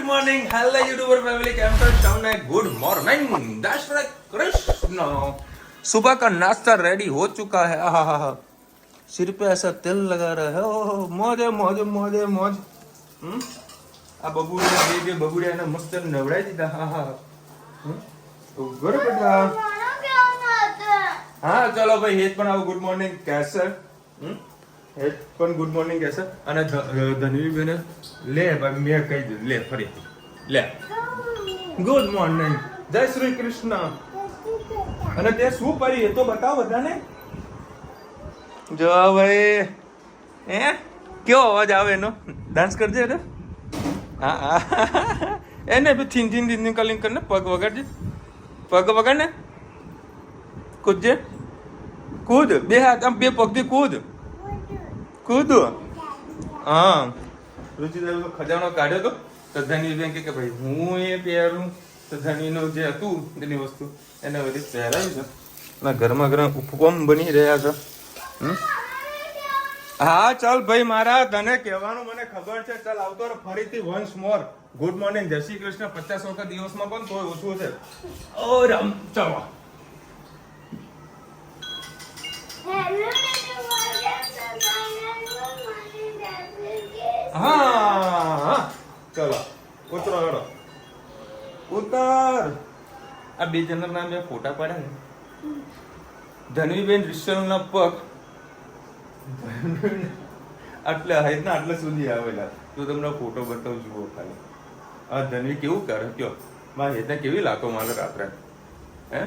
Morning hello YouTuber family cam पर शाम good morning जय श्री कृष्ण सुबह का नाश्ता रेडी हो चुका है हाँ हाँ हाँ सिर पे ऐसा तेल लगा रहा है ओह मौज मौज मौज मौज આ બબુડિયા બે બબુડિયાને મસ્ત નવડાવી દીધા હા હા ઉભર બેટા હા ચલો ભાઈ હેત પણ આવો ગુડ મોર્નિંગ કહેશે હેત પણ ગુડ મોર્નિંગ કહેશે અને ધનવી બેને લે ભાઈ મેં કહી દીધું લે ફરી લે ગુડ મોર્નિંગ જય શ્રી કૃષ્ણ અને તે શું પડી એ તો બતાવો બધાને જો ભાઈ હે કેવો અવાજ આવે એનો ડાન્સ કરજે ને હા એને બી થીન થીન થીન કલિંગ કરને પગ વગાડજે પગ વગાડ ને કૂદજે કૂદ બે હાથ આમ બે પગથી કૂદ કૂદ હા રુચિદેવ ખજાનો કાઢ્યો તો ધની બેન કે ભાઈ હું એ પહેરું તો ધનીનું જે હતું એની વસ્તુ એને બધી પહેરાવી છે અને ગરમા ગરમ ઉપવમ બની રહ્યા છે હા ચાલ ભાઈ મારા તને કહેવાનું મને ખબર છે ચાલ આવતો ફરીથી વન્સ મોર ગુડ મોર્નિંગ જય શ્રી કૃષ્ણ 50 વખત દિવસમાં પણ તોય ઓછું છે ઓ રામ ચાલો હા ચલો ઉતરો હેડો ઉતર આ બે જણના મેં ફોટા પાડ્યા ને ધનવીબેન રિશ્વલના પગ આટલા હાઈટ ના આટલા સુધી આવેલા તો તમને ફોટો બતાવું જુઓ ખાલી આ ધનવી કેવું કરે કયો મારે હેતા કેવી લાતો મારે રાત્રે હે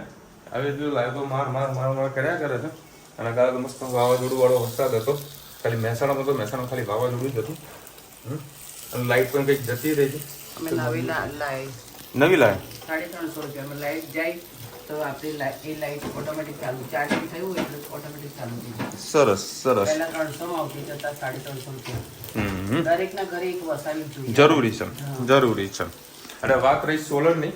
હવે જો લાતો માર માર માર માર કર્યા કરે છે અને કાલે તો મસ્ત વાવાઝોડું વાળો વરસાદ હતો ખાલી મહેસાણામાં તો મહેસાણા ખાલી વાવાઝોડું જ હતું અને લાઈટ પણ કંઈક જતી રહી છે નવી લાઈટ 350 રૂપિયામાં લાઈટ જાય તો આપણી એ લાઈટ ઓટોમેટિક ચાલુ ચાર્જિંગ થયું એટલે ઓટોમેટિક ચાલુ થઈ જાય સરસ સરસ પહેલા 300 માં આવતી જતા 350 રૂપિયા દરેકના ઘરે એક વસાવી જોઈએ જરૂરી છે અને વાત રહી સોલરની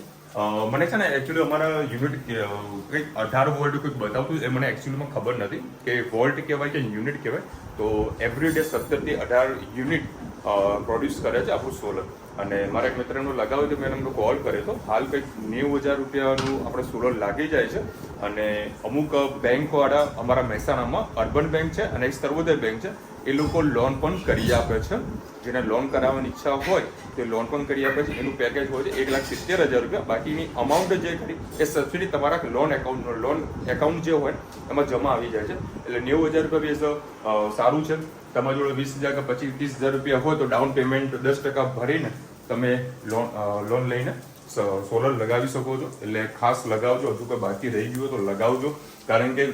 મને છે ને એકચ્યુઅલી અમારા યુનિટ કંઈક 18 વોલ્ટ કંઈક બતાવતું એ મને એકચ્યુઅલીમાં ખબર નથી કે વોલ્ટ કહેવાય કે યુનિટ કહેવાય તો એવરી ડે 17 થી 18 યુનિટ પ્રોડ્યુસ કરે છે આપણું સોલર અને મારા એક મિત્રનું લગાવ્યું તો મેં એમને કોલ કર્યો હતો હાલ કંઈક 90,000 રૂપિયાનું આપણે સોલર લાગી જાય છે અને અમુક બેંકવાળા અમારા મહેસાણામાં અર્બન બેંક છે અને એક સર્વોદય બેંક છે એ લોકો લોન પણ કરી આપે છે જેને લોન કરાવવાની ઈચ્છા હોય તે લોન પણ કરી આપે છે એનું પેકેજ હોય છે 1,70,000 રૂપિયા બાકીની અમાઉન્ટ જે ખરી એ સબસિડી તમારા લોન એકાઉન્ટ જે હોય એમાં જમા આવી જાય છે એટલે 90,000 રૂપિયા બી સારું છે તમારી જોડે 20,000 કે 25-30,000 રૂપિયા હોય તો ડાઉન પેમેન્ટ 10% ભરીને તમે લોન લઈને સોલર લગાવી શકો છો એટલે ખાસ લગાવજો હજુ કોઈ બાકી રહી ગયું તો લગાવજો કારણ કે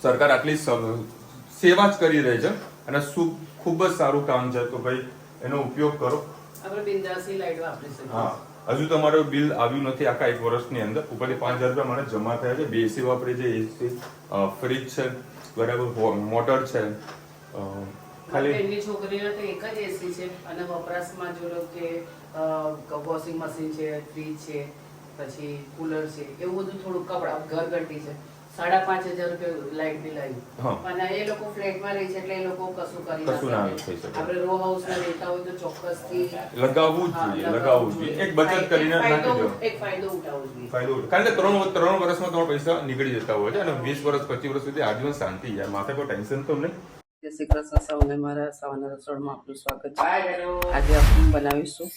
સરકાર આટલી સેવા જ કરી રહી છે અને ખૂબ જ સારું કામ છે તો ભાઈ એનો ઉપયોગ કરો આપણે બિંદાસી લાઈટ વાપરી શકીએ હા હજુ તમારું બિલ આવ્યું નથી આખા 1 વર્ષની અંદર ઉપરથી 5,000 રૂપિયા મને જમા થયા છે 2 એસી વાપરી છે એસી ફ્રીજ છે બરાબર મોટર છે ખાલી એની છોકરીને તો એક જ એસી છે અને વપરાશમાં જો કે વોશિંગ મશીન છે ફ્રીજ છે પછી કુલર છે એવું બધું થોડું કપડા ઘર ઘટી છે 5,500 રૂપિયા લાઈટ બિલ આવ્યું અને એ લોકો ફ્લેટમાં રહે છે એટલે એ લોકો કશું કરી ના શકે આપણે રો હાઉસમાં રહેતા હોય તો ચોક્કસથી લગાવવું જ જોઈએ એક બચત કરીને નાખી દો એક ફાયદો ઉઠાવવો જોઈએ કારણ કે 3 વર્ષમાં તમારા પૈસા નીકળી જતા હોય છે અને 20 વર્ષ 25 વર્ષ સુધી આજીવન શાંતિ યાર માથે કોઈ ટેન્શન તો નહીં જય શ્રી કૃષ્ણ સૌને મારા સવારના રસોડામાં આપનું સ્વાગત છે આજે આપણે બનાવીશું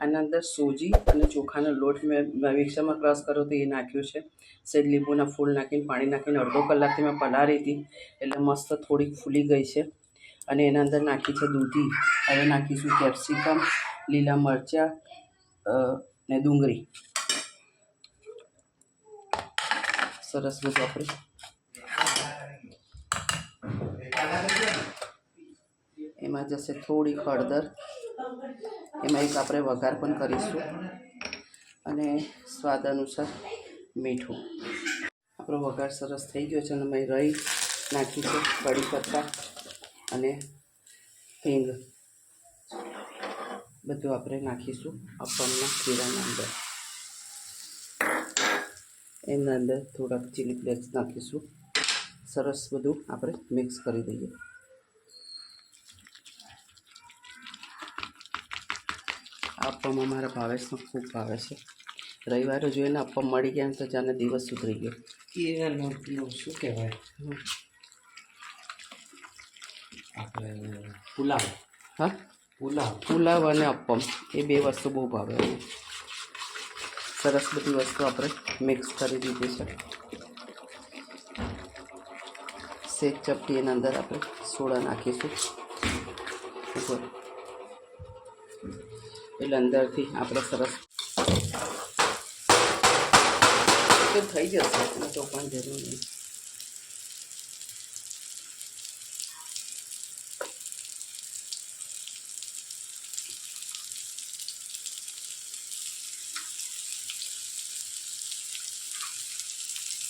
આના અંદર સોજી અને ચોખાનો લોટ મેં મિક્સરમાં ક્રશ કર્યો તો એ નાખ્યું છે સેજ લીંબુના ફૂલ નાખીને પાણી નાખીને અડધો કલાકથી મેં પલાળી હતી એટલે મસ્ત થોડીક ફૂલી ગઈ છે અને એના અંદર નાખી છે દૂધી હવે નાખીશું કેપ્સિકમ લીલા મરચાં ને ડુંગળી સરસ બધું આપણે એમાં જશે થોડીક હળદર એમાં એક આપણે વઘાર પણ કરીશું અને સ્વાદ અનુસાર મીઠું આપણો વઘાર સરસ થઈ ગયો છે અને મેં રાઈ નાખી છે કડી પત્તા અને હિંગ બધું આપણે નાખીશું અપમના ખીરાના અંદર એના અંદર થોડાક ચીલી ફ્લેક્સ નાખીશું સરસ બધું આપણે મિક્સ કરી દઈએ આપવામાં મારા ભાવેશને ખૂબ ભાવે છે. રવિવારે જોઈને અપમ મળી ગયા ને તો જાણે દિવસ સુધરી ગયો. એ શું કહેવાય આપણે પુલાવ હા, પુલાવ પુલાવ અને અપમ એ બે વસ્તુ બહુ ભાવે એને. સરસ બધી વસ્તુ આપણે મિક્સ કરી દીધી છે. સેજ ચપટી એના અંદર આપણે સોડા નાખીશું ઉપર, એટલે અંદરથી આપણે સરસ તો થઈ જશે, તો પણ જરૂર નહીં.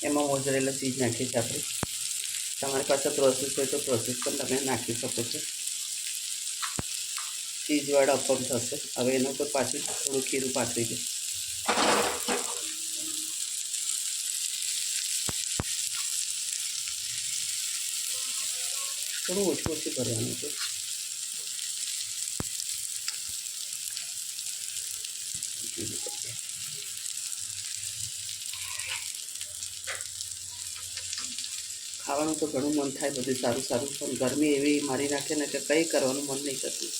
એમાં મોજરેલા ચીજ નાખીએ છીએ આપણે. તમારી પાસે પ્રોસેસ હોય તો પ્રોસેસ પણ તમે નાખી શકો છો. ચીઝવાળા અપમ થશે. હવે એના ઉપર પાછું થોડું ખીરું પાથરી દે. થોડું ઓછું ઓછું કરવાનું છે. ખાવાનું તો ઘણું મન થાય, બધું સારું સારું, પણ ગરમી એવી મારી નાખે ને કે કંઈ કરવાનું મન નહીં થતું.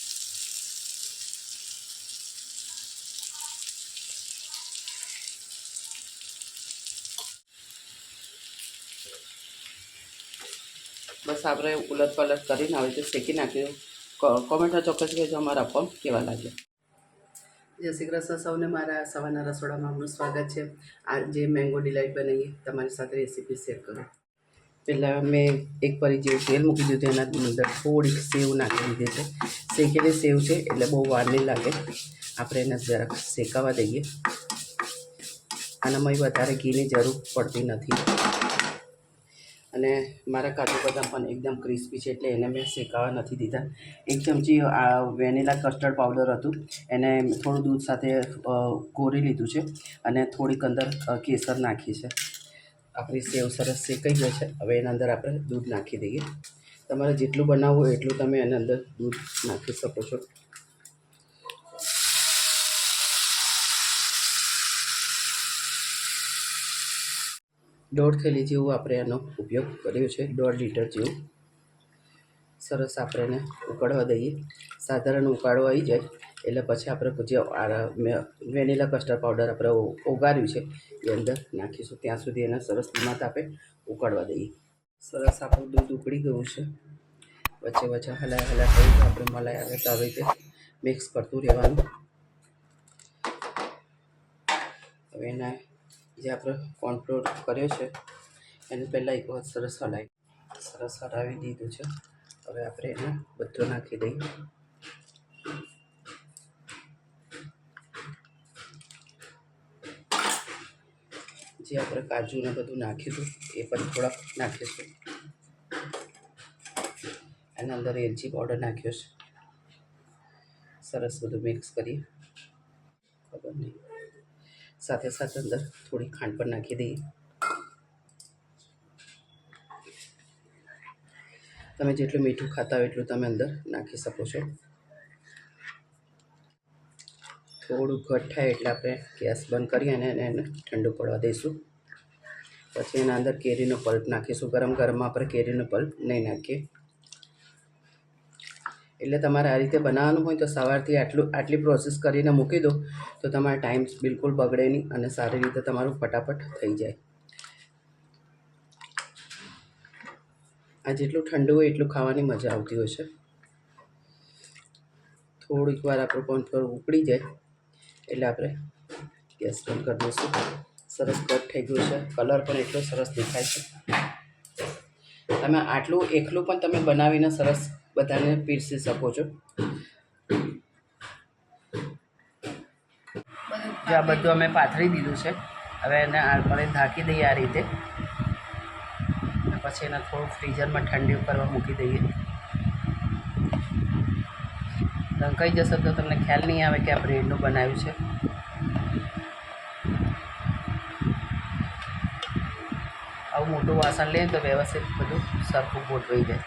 બસ આપણે ઉલટ પલટ કરીને આવી રીતે શેકી નાખ્યું. કોમેન્ટમાં ચોક્કસ કહેજો અમારા અપમ કેવા લાગ્યા. જય શ્રી કૃષ્ણ સૌને. મારા સવારના રસોડામાં આપનું સ્વાગત છે. આજે મેંગો ડિલાઇટ બનાવીએ, તમારી સાથે રેસીપી શેર કરું. પહેલાં મેં એક પરી જેવું તેલ મૂકી દીધું, એના અંદર થોડીક સેવ નાખી દીધી છે. શેકેલી સેવ છે એટલે બહુ વાર નહીં લાગે. આપણે એને જરાક શેકાવા દઈએ. આનામાં વધારે ઘીની જરૂર પડતી નથી. અને મારા કાજુ બદામ પણ એકદમ ક્રિસ્પી છે એટલે એને મેં શેકાવા નથી દીધા. એક ચમચી આ વેનીલા કસ્ટર્ડ પાવડર હતું, એને થોડું દૂધ સાથે કોરી લીધું છે અને થોડીક અંદર કેસર નાખી છે. આપણી સેવ સરસ શેકાઈ ગઈ છે. હવે એના અંદર આપણે દૂધ નાખી દઈએ. તમારે જેટલું બનાવવું હોય એટલું તમે એના અંદર દૂધ નાખી શકો છો. દોઢ થેલી જેવું આપણે એનો ઉપયોગ કર્યો છે, 1.5 લીટર જેવું. સરસ આપણે એને ઉકળવા દઈએ. સાધારણ ઉકાળો આવી જાય એટલે પછી આપણે જે વેનીલા કસ્ટર્ડ પાવડર આપણે ઓગાળ્યું છે એ અંદર નાખીશું. ત્યાં સુધી એને સરસ ધીમા તાપે ઉકળવા દઈએ. સરસ આપણું દૂધ ઉકળી ગયું છે. વચ્ચે વચ્ચે હલા કરી આપણે મલાઈ આવે તો આવી રીતે મિક્સ કરતું રહેવાનું. હવે એના જે આપણે કોર્નફ્લોર કર્યો છે એને પહેલાં એક વખત સરસ હલાવી દીધું છે. હવે આપણે એને બધું નાખી દઈએ. જે આપણે કાજુને બધું નાખ્યું હતું એ પણ થોડાક નાખીશું. એના અંદર એલચી પાવડર નાખ્યો છે. સરસ બધું મિક્સ કરીએ. ખબર નહીં, સાથે સાથે અંદર થોડી ખાંડ પણ નાખી દઈએ. તમે જેટલું મીઠું ખાતા હોય એટલું તમે અંદર નાખી શકો છો. થોડું ઘટ થાય એટલે આપણે ગેસ બંધ કરી અને એને ઠંડુ પડવા દઈશું. પછી એના અંદર કેરીનો પલ્પ નાખીશું. ગરમ ગરમમાં આપણે કેરીનો પલ્પ નહીં નાખીએ. એટલે તમારે આ રીતે બનાવવાનું હોય તો સવારથી આટલી પ્રોસેસ કરીને મૂકી દો તો તમારો ટાઈમ બિલકુલ બગડે નહીં અને સારી રીતે તમારું ફટાફટ થઈ જાય. આ જેટલું ઠંડુ હોય એટલું ખાવાની મજા આવતી હોય છે. થોડીક વાર આપણું કોર્નફ્લોર ઉકળી જાય એટલે આપણે ગેસ બંધ કરી દઈશું. સરસ કટ થઈ ગયું છે. કલર પણ એટલો સરસ દેખાય છે. તમે આટલું એકલું પણ તમે બનાવીને સરસ બધાને પીરસી શકો છો. જે આ બધું અમે પાથરી દીધું છે. હવે એને આપણે ઢાંકી દઈએ આ રીતે. પછી એને થોડું ફ્રીઝરમાં ઠંડી કરવા મૂકી દઈએ. ઢંકાઈ જશે તો તમને ખ્યાલ નહીં આવે કે આ બ્રેડનું બનાવ્યું છે. આવું મોટું વાસણ લઈએ તો વ્યવસ્થિત બધું સરખું ગોઠવાઈ જાય.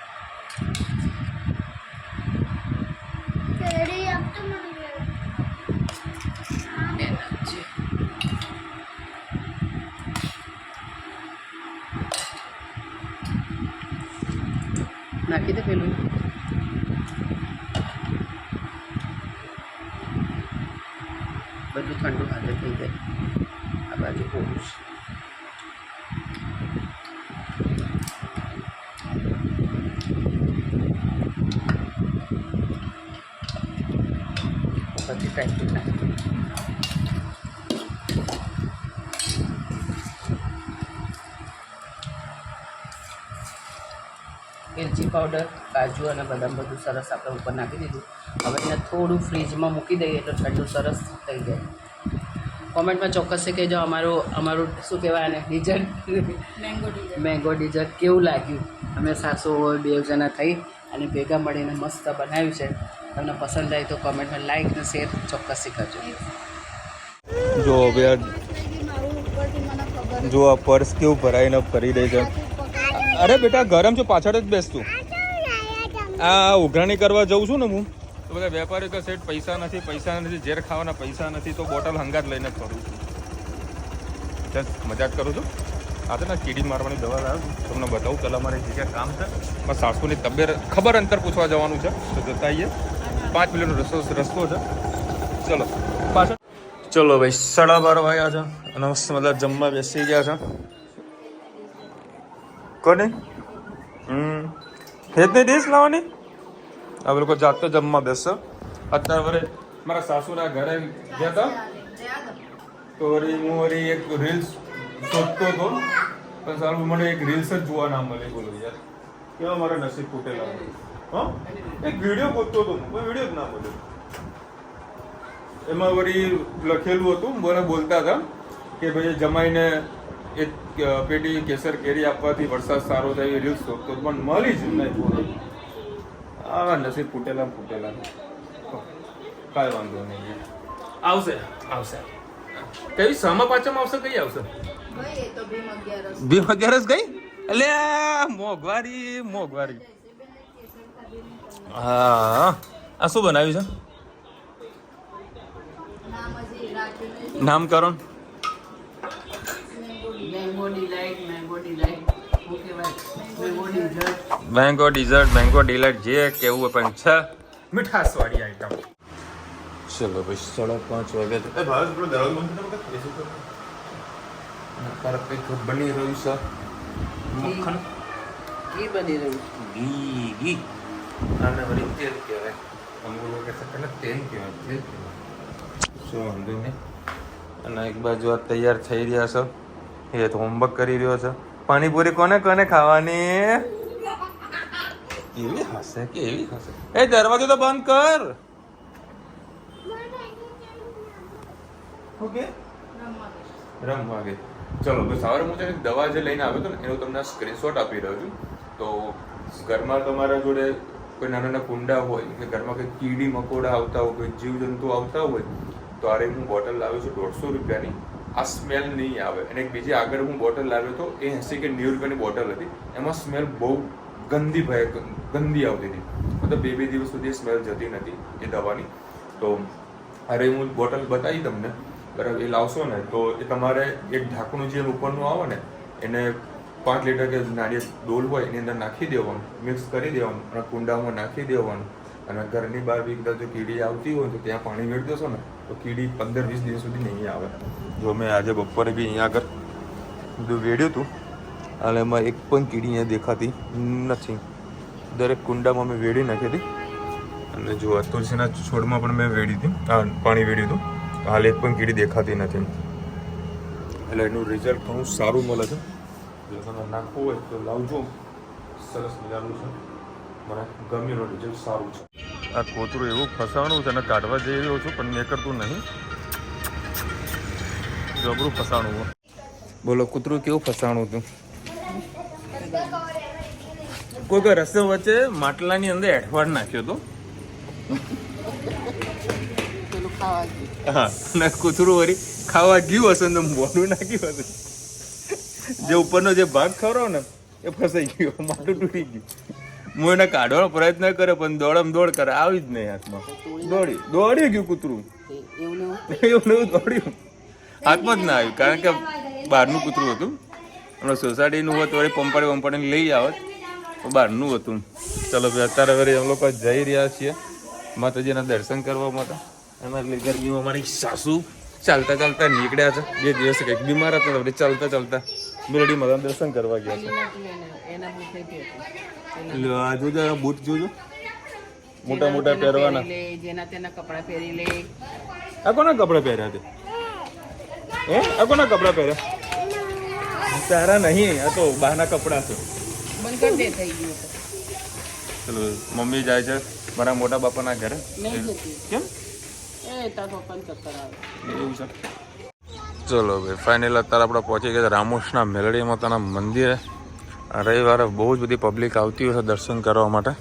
મૂકી દે પેલું. બધું ઠંડુ હાથે થઈ જાય. આ બાજુ કોરું છે. પછી ટાઈપ નાખી. એલચી પાવડર, કાજુ અને બદામ બધું સરસ આપણે ઉપર નાખી દીધું. હવે એને થોડું ફ્રીજમાં મૂકી દઈએ એટલે ઠંડુ સરસ થઈ જાય. કોમેન્ટમાં ચોક્કસથી કહેજો અમારું શું કહેવાય આને ડિઝર્ટ મેંગો ડિઝર્ટ કેવું લાગ્યું. અમે સાસુ બે જણા થઈ અને ભેગા મળીને મસ્ત બનાવ્યું છે. તમને પસંદ આવે તો કોમેન્ટમાં લાઈક અને શેર ચોક્કસથી કરજો. જો હવે જો આ પર્સ કેવું ભરાઈને કરી દે છે. અરે બેટા ગરમ છે, પાછળ જ બેસતું. આ ઉઘરાણી કરવા જઉં છું ને હું તો બધા વેપારી કે સેટ પૈસા નથી, ઝેર ખાવાના પૈસા નથી, તો બોટલ હંગાત લઈને જ ફરું છું. જસ્ટ મજાક કરું છું. આ તો ને કીડી મારવાની દવા લાવું તમને બતાવું. પહેલાં મારે જગ્યા કામ છે, મારા સાસુની તબિયત ખબર અંતર પૂછવા જવાનું છે તો જતા આવીએ. 5 મિનિટનો રસ્તો છે. ચલો પાછળ. ચલો ભાઈ 12:30 વાગ્યા છે અને મતલબ જમવા બેસી ગયા છે. કોને હેત નહીં ડીશ લાવવાની? હવે લોકો જાતે જમવા બેસશે. અત્યારે વરે મારા સાસુના ઘરે ગયા હતા તો વળી હું વળી એક રીલ્સ શોધતો હતો પણ સારું મને એક રીલ્સ જ જોવા ના મળી. બોલો યાર કેવા મારા નસીબ ફૂટેલા. હા એક વિડીયો ગોતતો હતો, કોઈ વિડીયો જ ના બોલ્યો. એમાં વળી લખેલું હતું, મને બોલતા હતા કે ભાઈ જમાઈને એક પેટી કેસર કેરી આપવાથી વરસાદ સારો થાય એવી રીલ્સ શોધતો પણ મળી જ નહીં. થોડી આવા નસીબ ફૂટેલા. કાંઈ વાંધો નહીં, આવશે. કઈ સામા પાચામાં આવશે? કઈ આવશે? ભીમ 11 ગઈ. એટલે મોંઘવારી. હા આ શું બનાવ્યું છે? નામકરણ મેંગો ડિઝર્ટ જે કેવું હોય પણ છે મીઠાશ વાળી આઈટમ. ચલો ભાઈ 5:30 વાગ્યા છે. ભાવેશ પેલો દરવાજો બંધ કરો. અત્યારે કંઈક બની રહ્યું છે મક્ખન. ઘી બની રહ્યું. ઘી આને વળી તેલ કહેવાય. અંગુલો કે છે ને તેલ કહેવાય. શું વાંધો નહીં. અને એક બાજુ આ તૈયાર થઈ રહ્યા છે. એ તો હોમવર્ક કરી રહ્યો છે. પાણીપુરી કોને ખાવાની? કેવી હશે. એ દરવાજો તો બંધ કર. ઓકે રમવા ગઈ. ચલો તો સવારે હું છે દવા જે લઈને આવ્યો હતો ને એનો તમને સ્ક્રીનશોટ આપી રહ્યો છું. તો ઘરમાં તમારા જોડે કોઈ નાના કુંડા હોય કે ઘરમાં કંઈ કીડી મકોડા આવતા હોય, કોઈ જીવજંતુ આવતા હોય તો આરે હું બોટલ લાવ્યો છું 150 રૂપિયાની. આ સ્મેલ નહીં આવે. અને એક બીજી આગળ હું બોટલ લાવ્યો હતો એ 80 કે 90 રૂપિયાની બોટલ હતી. એમાં સ્મેલ બહુ ગંદી આવતી હતી. મતલબ 2 દિવસ સુધી સ્મેલ જતી નથી એ દવાની. તો અરે હું બોટલ બતાવી તમને બરાબર. એ લાવશો ને તો એ તમારે એક ઢાંકણું જે ઉપરનું આવે ને એને 5 લીટર કે નાની ડોલ હોય એની અંદર નાખી દેવાનું, મિક્સ કરી દેવાનું અને કુંડામાં નાખી દેવાનું. અને ઘરની બહાર બી કદાચ જો કીડી આવતી હોય તો ત્યાં પાણી વેડી દેશો ને તો કીડી 15-20 દિવસ સુધી નહીં આવે. જો મેં આજે બપોરે બી અહીંયા આગળ બધું વેડ્યું હતું અને એમાં એક પણ કીડી અહીંયા દેખાતી નથી. દરેક કુંડામાં મેં વેડી નાખી હતી. અને જો તુલસીના છોડમાં પણ મેં વેડી હતી, પાણી વેડ્યું હતું. હાલ એક પણ કીડી દેખાતી નથી. એટલે એનું રિઝલ્ટ ઘણું સારું મળે છે. જો તમે નાખવું હોય તો લાવજો. સરસ મજાનું છે. મને ગમ્યું, રિઝલ્ટ સારું છે. આ કોતરું એવું ફસાણું છે અને કાઢવા જઈ રહ્યો છું પણ મેં કરતું નહીં. જબરું ફસાણું. બોલો કૂતરું કેવું ફસાણું હતું. કોઈ રસ્તે વચ્ચે માટલાની અંદર એઠવાડ નાખ્યો હતો. હા ને કૂતરું વળી ખાવા ગયું હશે ને મોઢું નાખ્યું હશે. જે ઉપરનો જે ભાગ ખરો ને એ ફસાઈ ગયો, માટું તૂટી ગયું. હું એને કાઢવાનો પ્રયત્ન કર્યો પણ દોડ કરે, આવી જ નહીં હાથમાં. દોડી ગયું કૂતરું. એવું દોડ્યું, હાથમાં જ ના આવ્યું કારણ કે બહારનું કૂતરું હતું. હમણાં સોસાયટીનું હોત વળી પંપાડી લઈ આવત બહારનું હતું. ચલો ભાઈ અત્યારે હવે અમે લોકો જઈ રહ્યા છીએ માતાજીના દર્શન કરવા માટે. અમારી ગરમીમાં અમારી સાસુ ચાલતા ચાલતા નીકળ્યા છે. બે દિવસ કંઈક બીમાર હતા તો ચાલતા ચાલતા મેરડી માતા દર્શન કરવા ગયા છે. એના બૂટ નથી હતી. લ્યો, આ જોજો આ બૂટ જોજો મોટા મોટા પહેરવાના. જેના તેના કપડા પહેરી લે. આ કોના કપડા પહેર્યા તે? હે, આ કોના કપડા પહેર્યા? તારા નહીં, આ તો બહારના કપડા છે. બંધ કરી દે, થઈ ગયું તો. ચલો મમ્મી જાય છે મારા મોટા બાપાના ઘરે. નહીં જતી. કેમ એ તારા પપ્પાને ચક્કર આવે. એવું છે? ચલો ભાઈ ફાઇનલ અત્યારે આપણે પહોંચી ગયા રામોશના મેલડી માતાના મંદિરે. આ રવિવારે બહુ જ બધી પબ્લિક આવતી હોય છે દર્શન કરવા માટે.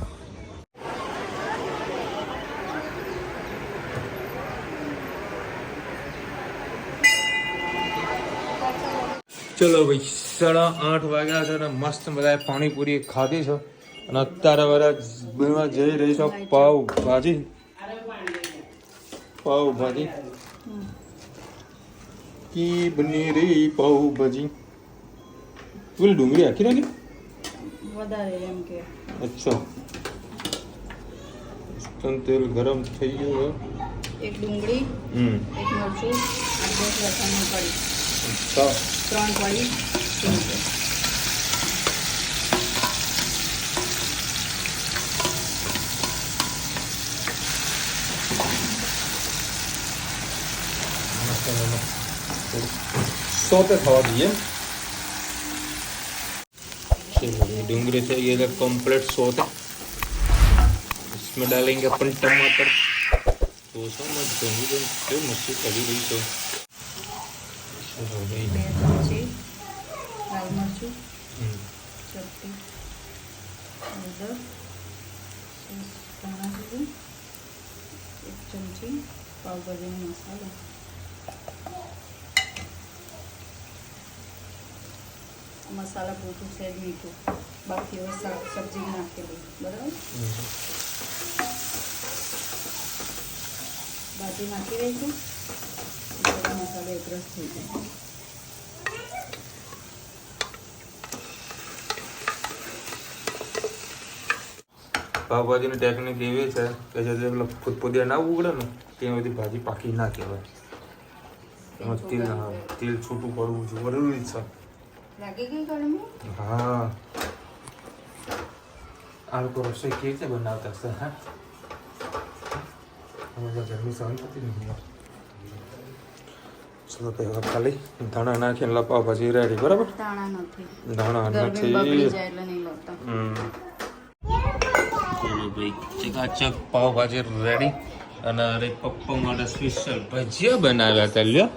ચલો ભાઈ 8:30 વાગ્યા છે અને મસ્ત બધાએ પાણીપુરી ખાધી છે અને અત્યારે બધા બનવા જઈ રહી છે પાવ ભાજી. પાવ ભાજી કી બની રહી પાવ ભાજી. પેલી ડુંગળી આખી નાખી? વધારે એમ કે. અચ્છા, તેલ ગરમ થઈ ગયું. એક ડુંગળી, એક મરચું, 8-10 લસણની કળી, અચ્છા 3 કળી, સિંગ. સોતે થવા દઈએ. डूंगरी से ये लग कम्प्लीट सोते. इसमें डालेंगे अपन टमाटर. तो समझ दूंगी तो मच्छी कड़ी गई तो हो गई. 2 चमची लाल मरचું, ચપટી હળદર, ધાણા જીરું, 1 ચમચી પાવભાજીનો મસાલો, મસાલા પૂરતું સેજ મીઠું, બાકી હવે શાક સબ્જી નાખેલી. બરાબર, ભાજી નાખી દઈશું. બધા મસાલો એકરસ થઈ જાય. પાવભાજીની ટેકનિક એવી છે કે જે પેલા ફૂદપુદિયા ના ઉગડે ને ત્યાં બધી ભાજી પાકી ના કહેવાય. એમાં તેલ છૂટું પડવું જરૂરી છે. લાગી ગઈ ગરમી? હા, આ લોકો રસોઈ કેવી રીતે બનાવતા હશે? હા, ગરમી સહન થતી નથી. ચલો પહેલા ખાલી ધાણા નાખીને લપાવ ભાજી રેડી. બરાબર, દાણા નથી, ધાણા ગરમી બગડી નથી. જાય એટલે નહીં લાવતા. ચકાચક પાવભાજી રેડી. અને અરે પપ્પા માટે સ્પેશિયલ ભજીયા બનાવ્યા હતા. લ્યો,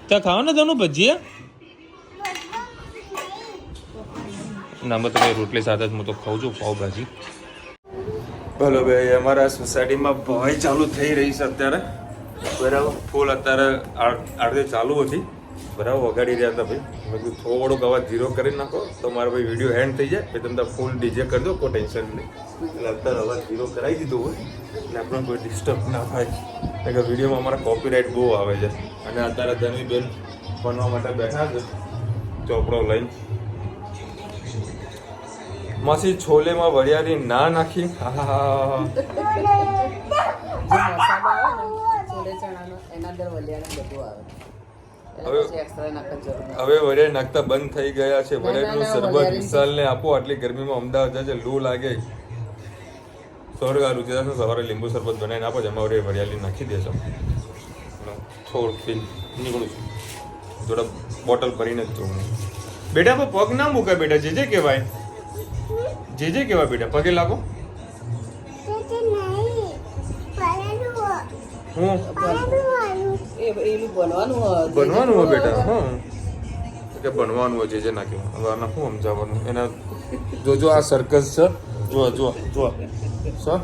ત્યાં ખાવાના તનું ભજીયા? ના, મેં તો ભાઈ રોટલી સાથે જ હું તો ખાઉં છું પાવભાજી. ભલો ભાઈ, અમારા સોસાયટીમાં ભવાઈ ચાલુ થઈ રહી છે અત્યારે. બરાબર, ફૂલ અત્યારે આરતી ચાલુ હતી. બરાબર, વગાડી રહ્યા હતા ભાઈ. મેં કીધું થોડોક અવાજ ઝીરો કરી નાખો તો મારો ભાઈ વિડીયો હેન્ડ થઈ જાય. પછી તમે ફૂલ ડીજે કરી દો, કોઈ ટેન્શન નહીં. એટલે અત્યારે અવાજ ઝીરો કરાવી દીધો હોય એટલે આપણે કોઈ ડિસ્ટર્બ ના થાય. કારણ કે વિડીયોમાં અમારા કોપીરાઇટ બહુ આવે છે. અને અત્યારે ધનવીબેન બનવા માટે બેઠા છે ચોપડો લઈને. માસી છોલેમાં વરિયાળી ના નાખી. હા, છોલે ચણાનો એના અંદર વલિયાળા બધું આવે. હવે વરિયાળી નાખતા બંધ થઈ ગયા છે. વરિયાળીનું શરબત વિશાલને આપો. આટલી ગરમીમાં અમદાવાદ જાય છે, લૂ લાગે. રુચિદાસને સવારે લીંબુ શરબત બનાવીને આપો. એમાં વરિયાળી નાખી દેશો. થોડુંક પી નીકળું છું. થોડા બોટલ ભરીને જ જોઉં. બેટા પગ ના મૂકે બેટા. જે કહેવાય, જે કહેવાય બેટા. પગે લાગો. હું બનવાનું હોય બેટા. હા, કે બનવાનું હોય. જે નાખ્યું હવે આના શું સમજાવવાનું એના. જોજો આ સર્કસ છે. જો જો જો સર,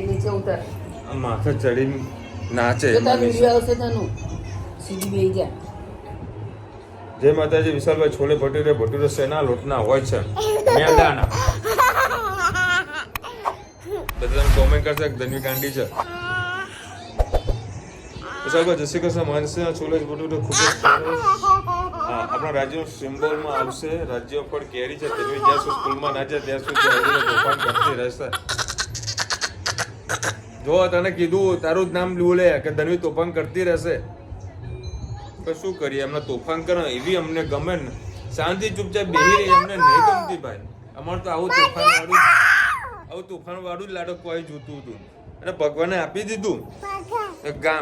નીચે ઉતર. માથે ચડીને નાચે. સીધી બેસી જા. જય માતાજી. વિશાલભાઈ, છોલે ભટુરે શેના લોટના હોય છે? મેદાના. બધા કોમેન્ટ કરશે ધનવી કાંડી છે. વિશાલભાઈ, જય શ્રી કૃષ્ણ. માનસીના છોલે ભટુરે ખૂબ જ સરસ. હા, આપણા રાજ્યનું સિમ્બોલમાં આવશે રાજ્ય પર કેરી છે તેવી જ્યાં સુધી સ્કૂલમાં ના જાય ત્યાં સુધી હજીને તોફાન કરતી રહેશે. જો તને કીધું તારું જ નામ બોલે કે ધનવી તોફાન કરતી રહેશે તો શું કરીએ? એમને તોફાન કરે એવી અમને ગમે ને, શાંતિ ચૂપચાપ બેહી રહી અમને નહીં ગમતી ભાઈ. અમારે તો આવું તોફાન વાળું જ લાડો કોઈ જોતું હતું અને ભગવાને આપી દીધું.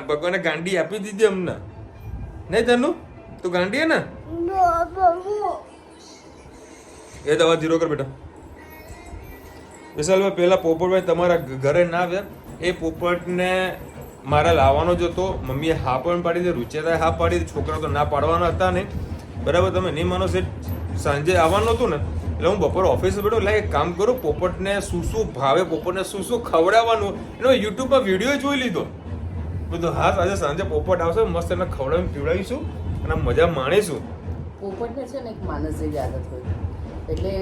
ભગવાને ગાંડી આપી દીધી અમને, નહીં ધનુ? તું ગાંડી હે ને? એ દવા ધીરો કર બેટા. વિશાલભાઈ પહેલા પોપટભાઈ તમારા ઘરે ના આવ્યા. એ પોપટને મારા લાવવાનો જ હતો. મમ્મીએ હા પણ પાડી દીધી, રૂચેતાએ હા પાડી દીધી, છોકરા તો ના પાડવાના હતા નહીં. બરાબર, તમે નહીં માનો સેઠ, સાંજે આવવાનું હતું ને એટલે હું બપોર ઓફિસે બેઠો. એટલે એક કામ કરું, પોપટને શું શું ભાવે, પોપટને શું શું ખવડાવવાનું એનો યુટ્યુબમાં વિડીયો જોઈ લીધો. બધું હા, આજે સાંજે પોપટ આવશે, મસ્ત એને ખવડાવીને પીવડાવીશું અને મજા માણીશું. પોપટને છે ને એક માણસ જેવી આદત હોય, એટલે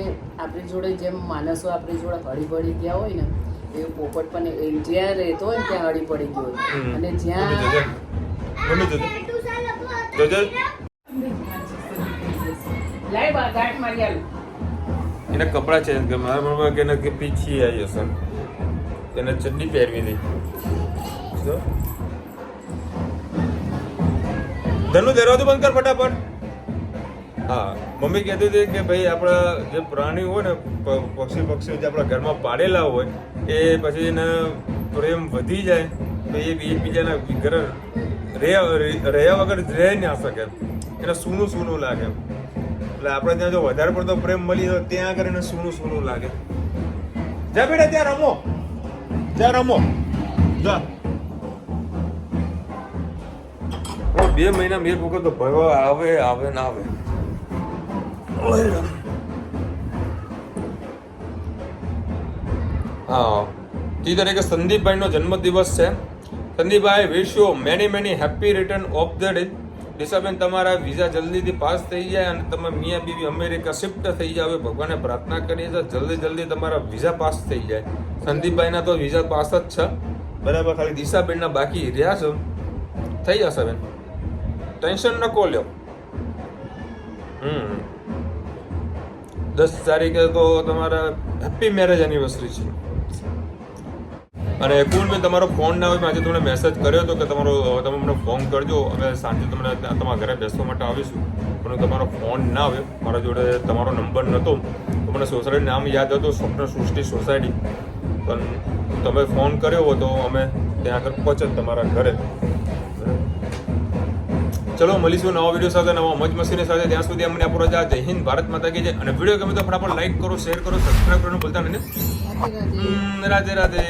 આપણી જોડે જેમ માણસો આપણી જોડે હળી પડી ગયા હોય ને એવું પોપટ પણ જ્યાં રહેતો હોય ને ત્યાં હળી પડી ગયો હોય. અને જ્યાં લાય બા ગાંઠ મારી આલું. એના કપડા છે કે મારા મમ્મી કે એને કે પીછી આવી હશે, એને ચડ્ડી પહેરવી નહીં. ધનુ દરવાજો બંધ કર ફટાફટ. હા, મમ્મી કહેતી હતી કે ભાઈ આપણા જે પ્રાણી હોય ને, પક્ષીઓ જે આપણા ઘરમાં પાડેલા હોય એ પછી એને પ્રેમ વધી જાય તો એ એકબીજાના ઘરે રહ્યા વગર રહી ના શકે, એને સૂનું સૂનું લાગે. એટલે આપણે ત્યાં જો વધારે પડતો પ્રેમ મળી તો ત્યાં આગળ એને સૂનું સૂનું લાગે. જા બેટા ત્યાં રમો, જા રમો, જા. 2 મહિના એક વખત તો ભયો આવે ને આવે. હા, તે તરીકે સંદીપભાઈનો જન્મદિવસ છે. Sandeepbhai, wish you many happy return of the day. Dishaben, તમારા વિઝા જલ્દીથી પાસ થઈ જાય અને તમે મિયા બીવી અમેરિકા શિફ્ટ થઈ જાવ એ ભગવાને પ્રાર્થના કરીએ છીએ. જલ્દી તમારા વિઝા પાસ થઈ જાય. સંદીપભાઈના તો વિઝા પાસ જ છે, બરાબર. ખાલી દિશાબેનના બાકી રહ્યા છે, થઈ જશે બેન, ટેન્શન ન કો લ્યો. 10 તારીખે તો તમારા હેપી મેરેજ એનિવર્સરી છે. અને કુલભાઈ, તમારો ફોન ના હોય, આજે તમને મેસેજ કર્યો હતો કે તમે મને ફોન કરજો, હવે સાંજે તમને તમારા ઘરે બેસવા માટે આવીશું, પણ તમારો ફોન ના આવ્યો. મારા જોડે તમારો નંબર નહોતો, તો મને સોસાયટી નામ યાદ હતું, સ્વપ્ન સૃષ્ટિ સોસાયટી, પણ તમે ફોન કર્યો હતો અમે ત્યાં આગળ પહોંચે તમારા ઘરે. ચલો મળીશું નવા વિડીયો સાથે, નવા મોજ મસ્તીની સાથે. ત્યાં સુધી અમને આપણો જય હિન્દ, ભારત માતા કી જય. અને વિડીયો ગમે તો ફટાફટ લાઈક કરો, શેર કરો, સબસ્ક્રાઈબ કરવાનું ભૂલતા નહીં. રાધે રાધે.